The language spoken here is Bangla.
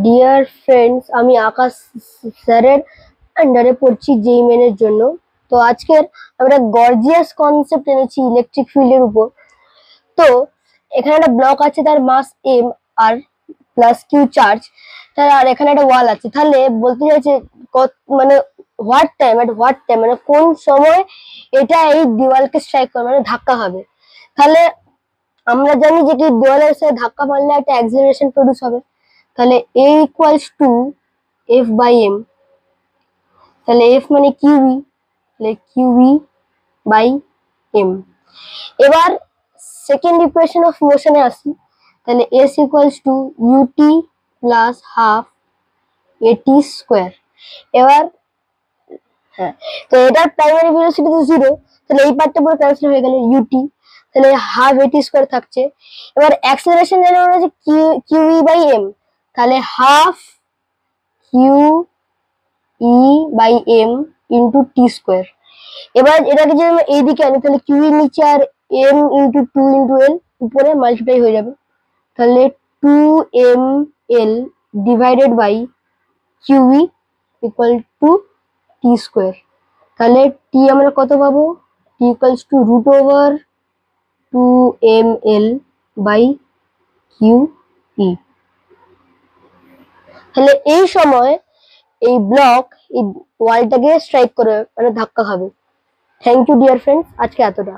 ডিয়ার ফ্রেন্ডস, আমি আকাশ স্যারের আন্ডারে পড়ছি জেই মেনের জন্য। তো আজকের আমরা গর্জিয়াস কনসেপ্ট এনেছি ইলেকট্রিক ফিল্ডের উপর। তো এখানে একটা ব্লক আছে, তার মাস M R plus Q charge, তার আর এখানে একটা ওয়াল আছে। তাহলে বলতে চাইছে মানে হোয়াট টাইম মানে কোন সময় এটা এই দেওয়ালকে স্ট্রাইক করবে, মানে ধাক্কা হবে। তাহলে আমরা জানি যে কি দেওয়ালের সাথে ধাক্কা মারলে একটা অ্যাক্সিলারেশন প্রডিউস হবে। তাহলে a equals to F by M. তাহলে এফ মানে কিউই, তাহলে কিউই বাই এম। এবার সেকেন্ড ইকুয়েশন অফ মোশনে আসি। তাহলে S equals to u t plus half a t square. এবার হ্যাঁ, তো এটার প্রাইমারি ভেলোসিটি তো জিরো, তাহলে এই পার্টটা পুরো ক্যান্সেল হয়ে গেল ইউটি, তাহলে হাফ এটি স্কোয়ার থাকছে। এবার অ্যাক্সেলারেশন জানা হচ্ছে কিউই বাই এম, তাহলে half q E by M into T square. এবার এটাকে যদি আমরা এইদিকে আনি তাহলে কিউ এর নিচে আর M into two into L উপরে মাল্টিপ্লাই হয়ে যাবে। তাহলে two M L divided by QE equal to T square. তাহলে টি আমরা কত পাবো? T equals to root over two M L by Q E. তাহলে এই সময় এই ব্লক এই ওয়ালটাকে স্ট্রাইক করে মানে ধাক্কা খাবে। থ্যাংক ইউ ডিয়ার ফ্রেন্ডস, আজকে এতটা।